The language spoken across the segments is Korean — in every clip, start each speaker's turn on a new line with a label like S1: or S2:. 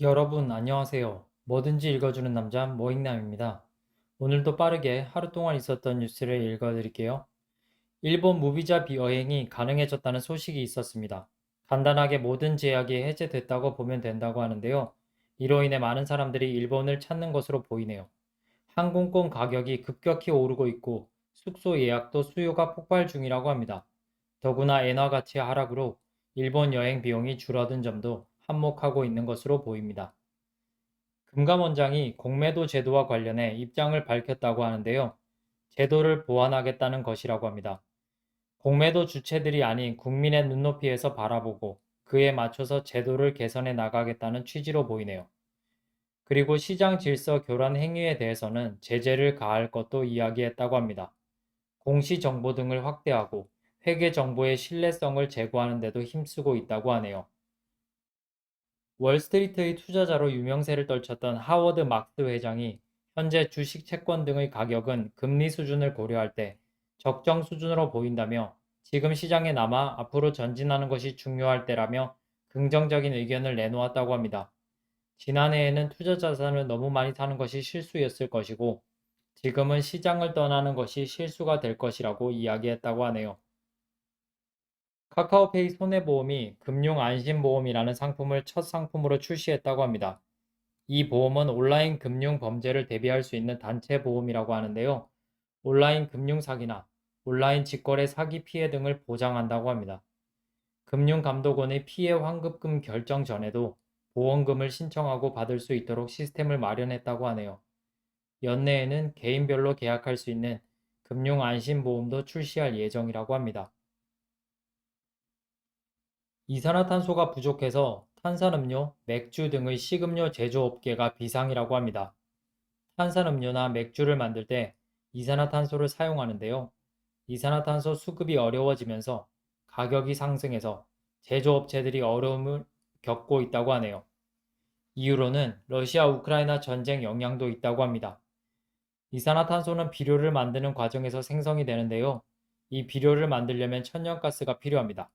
S1: 여러분 안녕하세요. 뭐든지 읽어주는 남자 모잉남입니다. 오늘도 빠르게 하루 동안 있었던 뉴스를 읽어드릴게요. 일본 무비자 여행이 가능해졌다는 소식이 있었습니다. 간단하게 모든 제약이 해제됐다고 보면 된다고 하는데요. 이로 인해 많은 사람들이 일본을 찾는 것으로 보이네요. 항공권 가격이 급격히 오르고 있고 숙소 예약도 수요가 폭발 중이라고 합니다. 더구나 엔화 가치 하락으로 일본 여행 비용이 줄어든 점도 한몫하고 있는 것으로 보입니다. 금감원장이 공매도 제도와 관련해 입장을 밝혔다고 하는데요. 제도를 보완하겠다는 것이라고 합니다. 공매도 주체들이 아닌 국민의 눈높이에서 바라보고 그에 맞춰서 제도를 개선해 나가겠다는 취지로 보이네요. 그리고 시장 질서 교란 행위에 대해서는 제재를 가할 것도 이야기했다고 합니다. 공시 정보 등을 확대하고 회계 정보의 신뢰성을 제고하는 데도 힘쓰고 있다고 하네요. 월스트리트의 투자자로 유명세를 떨쳤던 하워드 막스 회장이 현재 주식 채권 등의 가격은 금리 수준을 고려할 때 적정 수준으로 보인다며 지금 시장에 남아 앞으로 전진하는 것이 중요할 때라며 긍정적인 의견을 내놓았다고 합니다. 지난해에는 투자 자산을 너무 많이 사는 것이 실수였을 것이고 지금은 시장을 떠나는 것이 실수가 될 것이라고 이야기했다고 하네요. 카카오페이 손해보험이 금융안심보험이라는 상품을 첫 상품으로 출시했다고 합니다. 이 보험은 온라인 금융 범죄를 대비할 수 있는 단체 보험이라고 하는데요. 온라인 금융 사기나 온라인 직거래 사기 피해 등을 보장한다고 합니다. 금융감독원의 피해 환급금 결정 전에도 보험금을 신청하고 받을 수 있도록 시스템을 마련했다고 하네요. 연내에는 개인별로 계약할 수 있는 금융안심보험도 출시할 예정이라고 합니다. 이산화탄소가 부족해서 탄산음료, 맥주 등의 식음료 제조업계가 비상이라고 합니다. 탄산음료나 맥주를 만들 때 이산화탄소를 사용하는데요. 이산화탄소 수급이 어려워지면서 가격이 상승해서 제조업체들이 어려움을 겪고 있다고 하네요. 이유로는 러시아 우크라이나 전쟁 영향도 있다고 합니다. 이산화탄소는 비료를 만드는 과정에서 생성이 되는데요. 이 비료를 만들려면 천연가스가 필요합니다.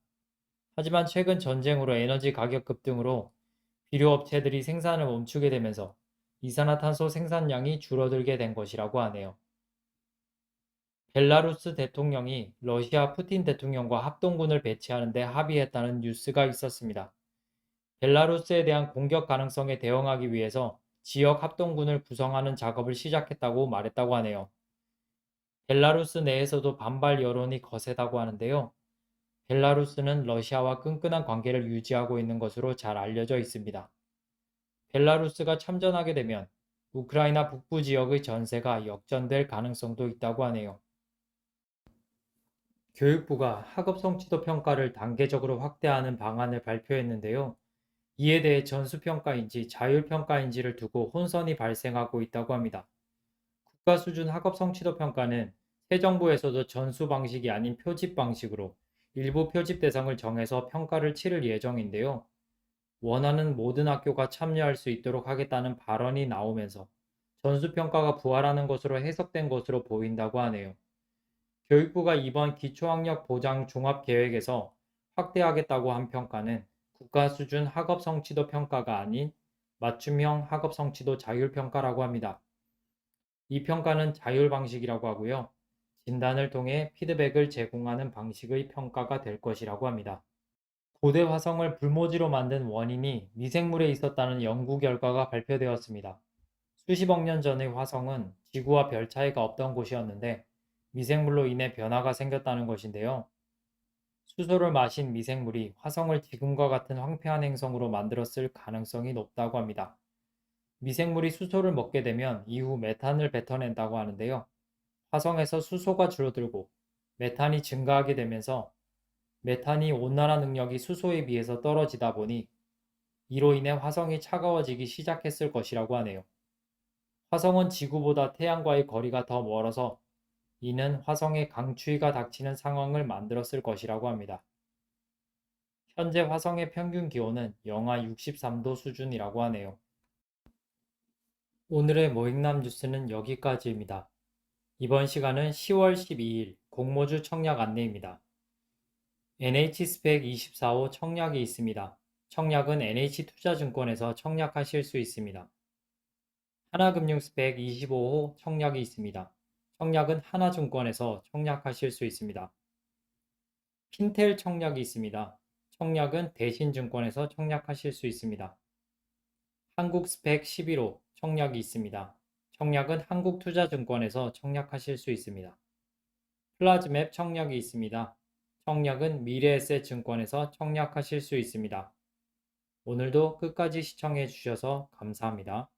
S1: 하지만 최근 전쟁으로 에너지 가격 급등으로 비료업체들이 생산을 멈추게 되면서 이산화탄소 생산량이 줄어들게 된 것이라고 하네요. 벨라루스 대통령이 러시아 푸틴 대통령과 합동군을 배치하는 데 합의했다는 뉴스가 있었습니다. 벨라루스에 대한 공격 가능성에 대응하기 위해서 지역 합동군을 구성하는 작업을 시작했다고 말했다고 하네요. 벨라루스 내에서도 반발 여론이 거세다고 하는데요. 벨라루스는 러시아와 끈끈한 관계를 유지하고 있는 것으로 잘 알려져 있습니다. 벨라루스가 참전하게 되면 우크라이나 북부 지역의 전세가 역전될 가능성도 있다고 하네요. 교육부가 학업 성취도 평가를 단계적으로 확대하는 방안을 발표했는데요. 이에 대해 전수평가인지 자율평가인지를 두고 혼선이 발생하고 있다고 합니다. 국가 수준 학업 성취도 평가는 새 정부에서도 전수 방식이 아닌 표집 방식으로 일부 표집 대상을 정해서 평가를 치를 예정인데요. 원하는 모든 학교가 참여할 수 있도록 하겠다는 발언이 나오면서 전수평가가 부활하는 것으로 해석된 것으로 보인다고 하네요. 교육부가 이번 기초학력 보장 종합계획에서 확대하겠다고 한 평가는 국가 수준 학업 성취도 평가가 아닌 맞춤형 학업 성취도 자율평가라고 합니다. 이 평가는 자율 방식이라고 하고요. 진단을 통해 피드백을 제공하는 방식의 평가가 될 것이라고 합니다. 고대 화성을 불모지로 만든 원인이 미생물에 있었다는 연구 결과가 발표되었습니다. 수십억 년 전의 화성은 지구와 별 차이가 없던 곳이었는데 미생물로 인해 변화가 생겼다는 것인데요. 수소를 마신 미생물이 화성을 지금과 같은 황폐한 행성으로 만들었을 가능성이 높다고 합니다. 미생물이 수소를 먹게 되면 이후 메탄을 뱉어낸다고 하는데요. 화성에서 수소가 줄어들고 메탄이 증가하게 되면서 메탄이 온난화 능력이 수소에 비해서 떨어지다 보니 이로 인해 화성이 차가워지기 시작했을 것이라고 하네요. 화성은 지구보다 태양과의 거리가 더 멀어서 이는 화성에 강추위가 닥치는 상황을 만들었을 것이라고 합니다. 현재 화성의 평균 기온은 영하 63도 수준이라고 하네요. 오늘의 모익남 뉴스는 여기까지입니다. 이번 시간은 10월 12일 공모주 청약 안내입니다. NH 스펙 24호 청약이 있습니다. 청약은 NH투자증권에서 청약하실 수 있습니다. 하나금융스펙 25호 청약이 있습니다. 청약은 하나증권에서 청약하실 수 있습니다. 핀텔 청약이 있습니다. 청약은 대신증권에서 청약하실 수 있습니다. 한국스펙 11호 청약이 있습니다. 청약은 한국투자증권에서 청약하실 수 있습니다. 플라즈맵 청약이 있습니다. 청약은 미래에셋증권에서 청약하실 수 있습니다. 오늘도 끝까지 시청해 주셔서 감사합니다.